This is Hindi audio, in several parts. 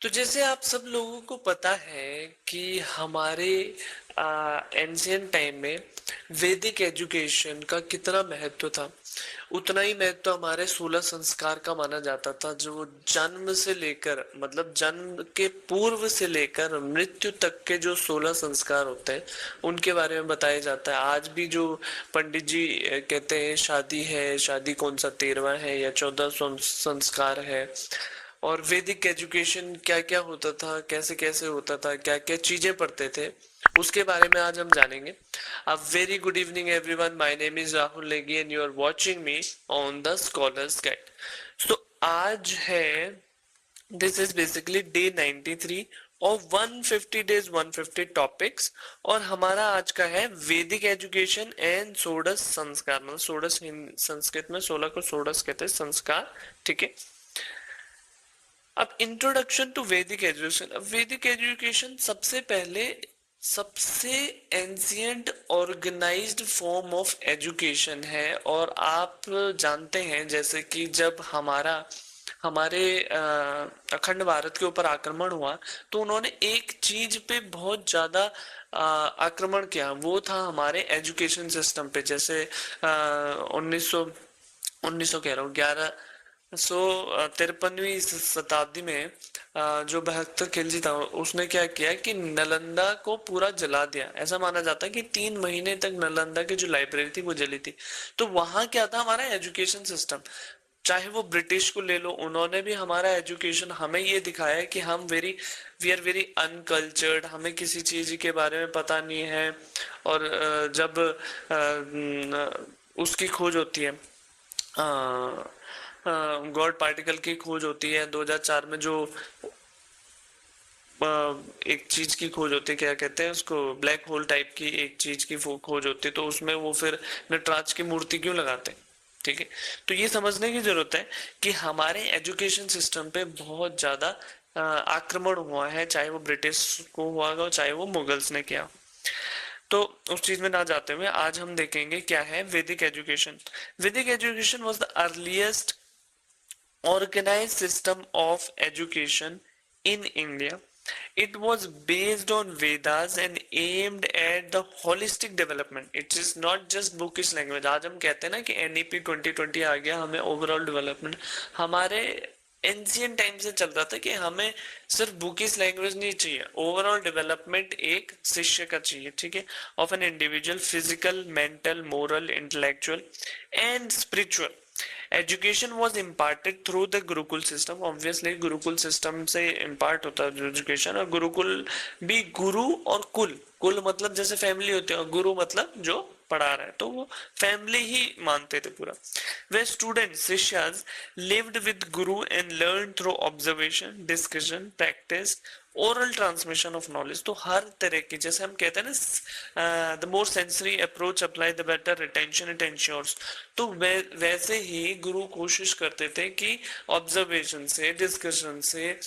तो जैसे आप सब लोगों को पता है कि हमारे एंशियंट टाइम में वैदिक एजुकेशन का कितना महत्व था। उतना ही महत्व हमारे 16 संस्कार का माना जाता था, जो जन्म से लेकर मतलब जन्म के पूर्व से लेकर मृत्यु तक के जो 16 संस्कार होते हैं उनके बारे में बताया जाता है। आज भी जो पंडित जी कहते हैं शादी है, शादी कौन सा 13वां है या 14 संस्कार है, और वैदिक एजुकेशन क्या क्या होता था, कैसे कैसे होता था, क्या क्या चीजें पढ़ते थे, उसके बारे में आज हम जानेंगे। A very good evening everyone, my name is Rahul Negi and you are watching me on the scholars guide. तो आज है, दिस इज बेसिकली डे 93 और 150 डेज 150 टॉपिक्स। और हमारा आज का है वैदिक एजुकेशन एंड षोडश संस्कार, मतलब षोडश संस्कृत में 16 को षोडश कहते हैं संस्कार, ठीक है। अब इंट्रोडक्शन टू वैदिक एजुकेशन। अब वैदिक एजुकेशन सबसे पहले सबसे ancient organised form of education है। और आप जानते हैं जैसे कि जब हमारे अखंड भारत के ऊपर आक्रमण हुआ तो उन्होंने एक चीज पे बहुत ज्यादा आक्रमण किया, वो था हमारे एजुकेशन सिस्टम पे। जैसे 1900 कह रहा हूँ 1153वीं शताब्दी में जो बहत्तर खिलजी था उसने क्या किया कि नालंदा को पूरा जला दिया। ऐसा माना जाता है कि 3 महीने तक नालंदा की जो लाइब्रेरी थी वो जली थी। तो वहां क्या था हमारा एजुकेशन सिस्टम। चाहे वो ब्रिटिश को ले लो, उन्होंने भी हमारा एजुकेशन हमें ये दिखाया है कि वी आर वेरी अनकल्चर्ड, हमें किसी चीज के बारे में पता नहीं है। और जब उसकी खोज होती है, गॉड पार्टिकल की खोज होती है 2004 में, जो एक चीज की खोज होती है, क्या कहते हैं उसको, ब्लैक होल टाइप की एक चीज की खोज होती है, तो उसमें वो फिर नटराज की मूर्ति क्यों लगाते हैं, ठीक है। तो ये समझने की जरूरत है कि हमारे एजुकेशन सिस्टम पे बहुत ज्यादा आक्रमण हुआ है, चाहे वो ब्रिटिश को हुआ हो चाहे वो मुगल्स ने किया। तो उस चीज में ना जाते हुए आज हम देखेंगे क्या है वैदिक एजुकेशन। वैदिक education was the earliest organized system of education in India. It was based on Vedas and aimed at the holistic development. It is not just bookish language. आज हम कहते हैं ना कि NEP 2020 आ गया, हमें ओवरऑल डेवलपमेंट, हमारे एंशियंट टाइम से चल रहा था कि हमें सिर्फ बुकिश लैंग्वेज नहीं चाहिए, ओवरऑल डेवलपमेंट एक शिष्य का चाहिए, ठीक है, of an individual, physical, mental, moral, intellectual and spiritual. Education was imparted through the gurukul system. Obviously Gurukul system से इम्पार्ट होता है एजुकेशन। और गुरुकुल भी, गुरु और कुल, कुल मतलब जैसे फैमिली होती है और गुरु मतलब जो पढ़ा रहा है, तो वो फैमिली ही मानते थे पूरा। वे student शिष्याज lived with Guru and learn through observation, discussion, practice, oral transmission of knowledge. तो हर तरह की, जैसे हम कहते हैं ना, the more sensory approach apply the better retention it ensures. तो वैसे ही गुरु कोशिश करते थे कि ऑब्जर्वेशन से, डिस्कशन से,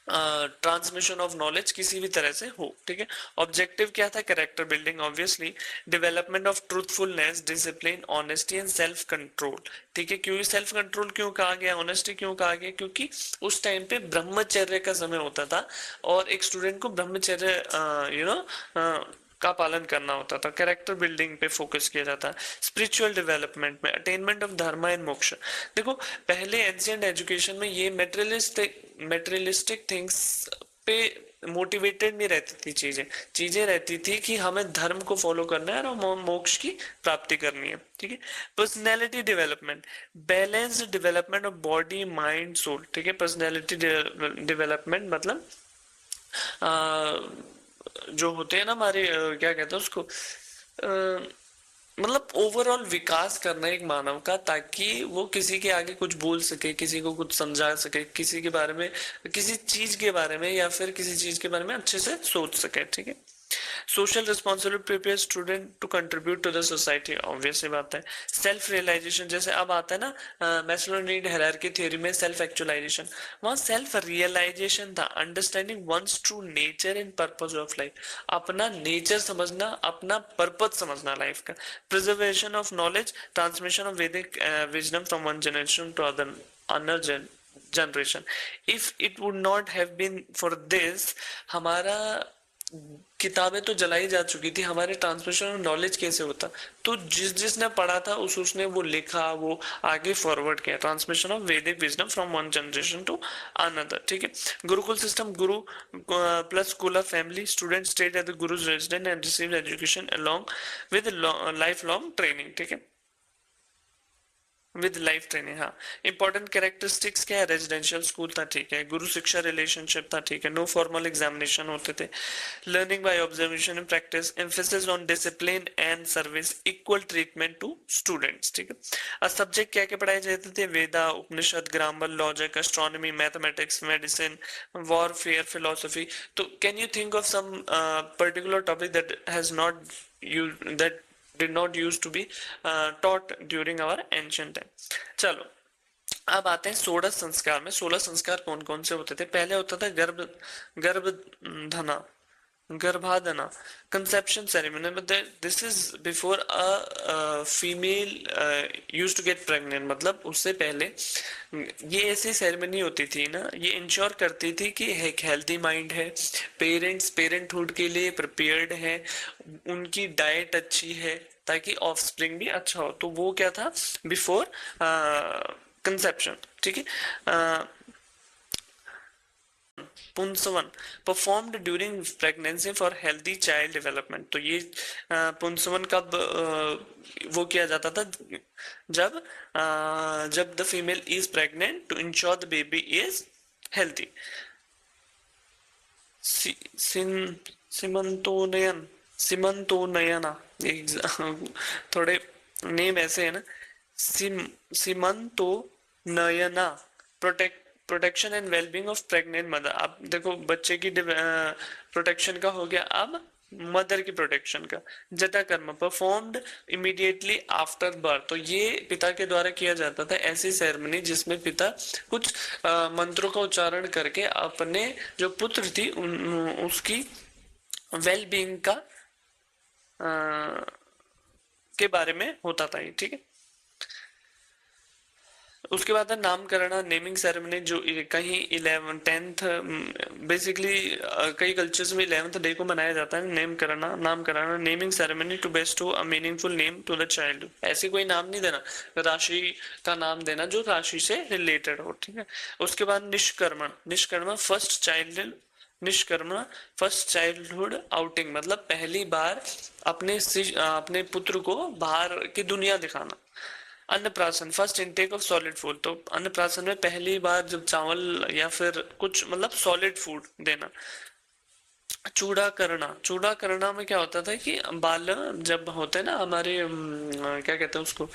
ट्रांसमिशन ऑफ नॉलेज किसी भी तरह से हो, ठीक है। ऑब्जेक्टिव क्या था? Character building, obviously, development of truthfulness, discipline, honesty and self control, ठीक है। क्यों सेल्फ कंट्रोल क्यों कहा गया, ऑनेस्टी क्यों कहा गया? क्योंकि उस टाइम पे ब्रह्मचर्य का समय होता था और एक स्टूडेंट को ब्रह्मचर्य का पालन करना होता था। कैरेक्टर बिल्डिंग पे फोकस किया जाता है। स्पिरिचुअल डेवलपमेंट में अटेनमेंट ऑफ धर्म एंड मोक्ष। देखो पहले एंशिएंट एजुकेशन में ये मेटेरियलिस्टिक थिंग्स पे मोटिवेटेड नहीं रहती थी, चीजें रहती थी कि हमें धर्म को फॉलो करना है और मोक्ष की प्राप्ति करनी है, ठीक है। Personality development, balanced development of body mind soul, ठीक है। पर्सनैलिटी डेवलपमेंट मतलब जो होते हैं ना हमारे, क्या कहते हैं उसको, मतलब ओवरऑल विकास करना एक मानव का, ताकि वो किसी के आगे कुछ बोल सके, किसी को कुछ समझा सके, किसी के बारे में, किसी चीज के बारे में या फिर किसी चीज के बारे में अच्छे से सोच सके, ठीक है। Social responsibility prepare student to contribute to the society, obviously बात है। सेल्फ रियलाइजेशन, जैसे अब आता है ना मैस्लो नीड हायरार्की थ्योरी में सेल्फ एक्चुअलाइजेशन, वहां सेल्फ रियलाइजेशन था, understanding one's true nature and purpose of life, अपना नेचर समझना, अपना पर्पस समझना लाइफ का। Preservation of knowledge, transmission of Vedic wisdom from one generation to other generation. If it would not have been for this, हमारा किताबें तो जलाई जा चुकी थी, हमारे ट्रांसमिशन ऑफ नॉलेज कैसे होता? तो जिसने पढ़ा था उसने वो लिखा, वो आगे फॉरवर्ड किया. Transmission of Vedic wisdom from one generation to another. ठीक है. Gurukul system, guru plus school of family, student stayed at the guru's resident and receive education along with life long training. ठीक है, विद लाइफ ट्रेनिंग. हाँ, इंपॉर्टेंट कैरेक्टरिस्टिक्स क्या है? रेजिडेंशियल स्कूल था, ठीक है. गुरु शिक्षा रिलेशनशिप था, ठीक है. नो फॉर्मल एग्जामिनेशन होते थे. Learning by observation and practice, emphasis on discipline and service, equal treatment to students. ठीक है. अब सब्जेक्ट क्या क्या पढ़ाए जाते थे? Veda, Upanishad, grammar, logic, astronomy, mathematics, medicine, warfare, philosophy. तो can you think of some particular topic that has not you that did not used to be taught during our ancient time. चलो, अब आते हैं 16 संस्कार में. 16 संस्कार कौन कौन से होते थे? पहले होता था गर्भधना, गर्भाधाना, कंसेप्शन सेरेमनी. मतलब this is before a female use to get pregnant. मतलब उससे पहले ये ऐसी सेरेमनी होती थी ना, ये इंश्योर करती थी कि एक हेल्दी माइंड है, पेरेंट्स पेरेंटहुड के लिए प्रिपेयर्ड है, उनकी डाइट अच्छी है, ताकि ऑफस्प्रिंग भी अच्छा हो. तो वो क्या था? Before conception. ठीक है. Pumsavana, performed during pregnancy for healthy child development. तो ये पुंसवन कब वो किया जाता था? जब the female is pregnant, to ensure the baby is healthy. Simantonnayana, Simantonnayana, थोड़े नेम ऐसे है ना. Simantonnayana, protection and wellbeing of pregnant mother. आप देखो, बच्चे की प्रोटेक्शन का हो गया, अब मदर की प्रोटेक्शन का. जटा कर्म, परफॉर्म्ड इमीडिएटली आफ्टर बर्थ. तो ये पिता के द्वारा किया जाता था, ऐसी सेरेमनी जिसमें पिता कुछ मंत्रों का उच्चारण करके अपने जो पुत्र थी उसकी वेलबींग का के बारे में होता था ये. ठीक है. उसके बाद है नामकरण, नेमिंग सेरेमनी, जो कहीं 11 10th, बेसिकली कई कल्चर्स में 11th डे को मनाया जाता है. नेम करना, नामकरण, naming ceremony to best to a meaningful name to the child. ऐसे कोई नाम नहीं देना, राशि का नाम देना जो राशि से रिलेटेड हो. ठीक है. उसके बाद Nishkramana, Nishkramana first child, Nishkramana first childhood outing. मतलब पहली बार अपने पुत्र को बाहर की दुनिया दिखाना. Annaprashana, first intake of solid food. तो अन्नप्राशन में पहली बार जब चावल या फिर कुछ मतलब सॉलिड फूड देना. चूड़ा करना, चूड़ा करना में क्या होता था कि बाल जब होते हैं ना हमारे, क्या कहते हैं उसको,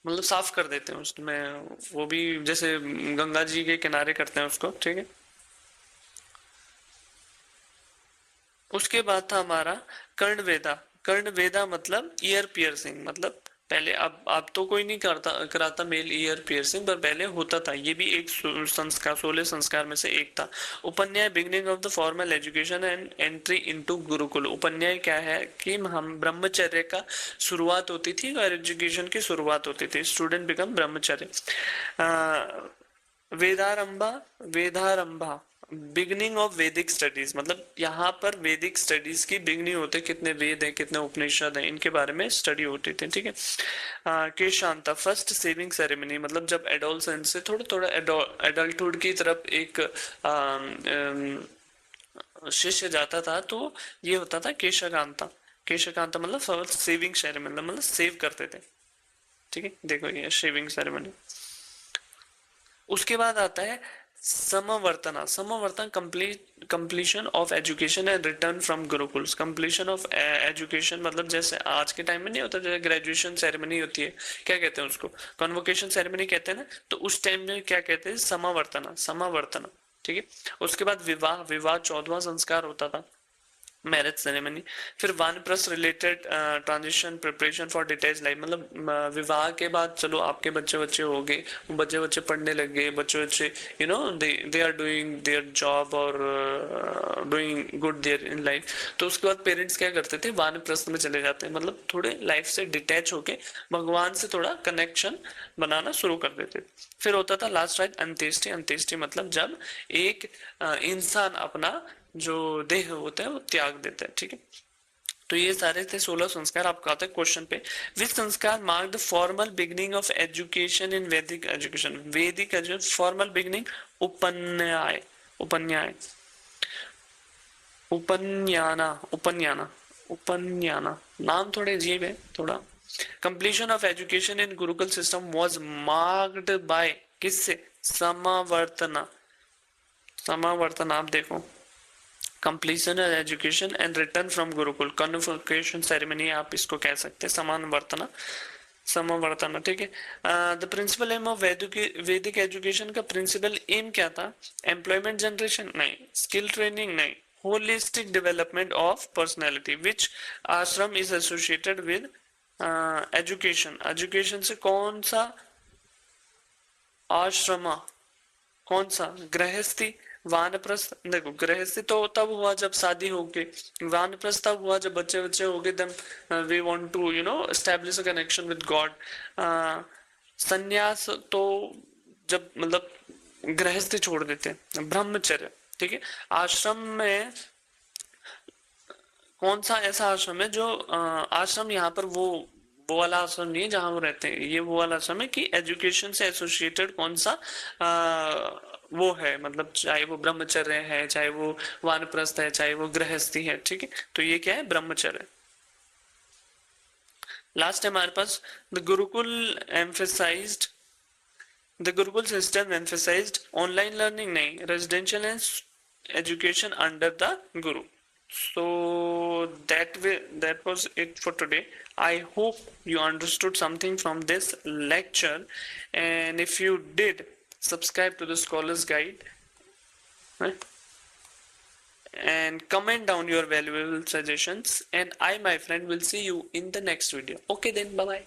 मतलब साफ कर देते हैं उसमें, वो भी जैसे गंगा जी के किनारे करते हैं उसको. ठीक है. उसके बाद था हमारा कर्णवेदा. कर्णवेदा मतलब ईयर पियर्सिंग. मतलब पहले, अब तो कोई नहीं कराता मेल ईयर पियर्सिंग, पर पहले होता था. ये भी एक संस्कार, 16 संस्कार में से एक था. Upanayana, beginning of the formal education and entry into gurukul. Upanayana क्या है कि हम ब्रह्मचर्य का शुरुआत होती थी और एजुकेशन की शुरुआत होती थी. स्टूडेंट बिकम ब्रह्मचर्य. वेदारंभा, वेदारंभा, बिगनिंग ऑफ वैदिक स्टडीज. मतलब यहाँ पर वैदिक स्टडीज की बिगनिंग होते, कितने वेद हैं, कितने उपनिषद हैं, इनके बारे में स्टडी होती थी. ठीक है. केशांता, फर्स्ट सेविंग सेरेमनी. मतलब जब एडोलसेंस से थोड़ा थोड़ा एडल्टहुड की तरफ एक शिष्य जाता था, तो ये होता था केशकांता. केशकांता मतलब फर्स्ट सेविंग सेरेमनी, मतलब सेव करते थे. ठीक है. देखो ये शेविंग सेरेमनी. उसके बाद आता है Samavartana. Samavartana, completion of education and return from gurukuls. Completion of education मतलब जैसे आज के टाइम में नहीं होता, जैसे ग्रेजुएशन सेरेमनी होती है, क्या कहते हैं उसको, कन्वोकेशन सेरेमनी कहते हैं ना. तो उस टाइम में क्या कहते हैं? समावर्तना, समावर्तना. ठीक है. उसके बाद विवाह, विवाह 14वां संस्कार होता था. मैरिज सेरेमनी, फिर वानप्रस्थ related transition preparation for details life, मतलब विवाह के बाद चलो आपके बच्चे बच्चे हो गए, बच्चे बच्चे पढ़ने लग गए, बच्चे बच्चे you know they are doing their job और doing good their in life, तो उसके बाद पेरेंट्स क्या करते थे, वानप्रस्थ में चले जाते हैं, मतलब थोड़े लाइफ से डिटैच होके भगवान से थोड़ा कनेक्शन बनाना शुरू कर देते थे। फिर होता था लास्ट राइट अंत्येष्टि। अंत्येष्टि मतलब जब एक इंसान अपना जो देह होता है वो त्याग देता है, ठीक है। तो ये सारे थे 16 संस्कार। आपको आता है क्वेश्चन पे, विच संस्कार mark the formal beginning of education in वैदिक एजुकेशन। वैदिक एजुकेशन फॉर्मल बिगनिंग, उपन्याय, उपन्याय, उपन्याना, उपन्याना, उपन्याना, नाम थोड़े अजीब है थोड़ा। Completion of education in Gurukul system was marked by, किससे, समावर्तना, समावर्तन आप देखो, completion of education and return from Gurukul, convocation ceremony आप इसको कह सकते हैं, समावर्तना, समावर्तन, ठीक है। द प्रिंसिपल एम ऑफ वैदिक एजुकेशन का प्रिंसिपल एम क्या था, एम्प्लॉयमेंट जनरेशन नहीं, स्किल ट्रेनिंग नहीं, होलिस्टिक डेवलपमेंट ऑफ पर्सनैलिटी, विच आश्रम is associated with education. Education से कौन सा आश्रम, कौन सा, गृहस्थी, वानप्रस्थ। देखो गृहस्थी तो तब हुआ जब शादी हो गई, वानप्रस्थ तब हुआ जब बच्चे बच्चे हो गए, then we want to establish a connection with God. संन्यास तो जब मतलब गृहस्थी छोड़ देते हैं, ब्रह्मचर्य, ठीक है। आश्रम में कौन सा ऐसा आश्रम है जो आश्रम यहाँ पर वो वाला आश्रम नहीं है जहां वो रहते हैं, ये वो वाला आश्रम है कि एजुकेशन से एसोसिएटेड कौन सा वो है, मतलब चाहे वो ब्रह्मचर्य है, चाहे वो वानप्रस्थ है, चाहे वो गृहस्थी है, ठीक है। तो ये क्या है, ब्रह्मचर्य। लास्ट है हमारे पास, the gurukul emphasised, the gurukul system emphasised online learning नहीं, residential education under the guru. So that was it for today. I hope you understood something from this lecture, and if you did, subscribe to the Scholars Guide, right? And comment down your valuable suggestions, and I, my friend, will see you in the next video. Okay then, bye bye.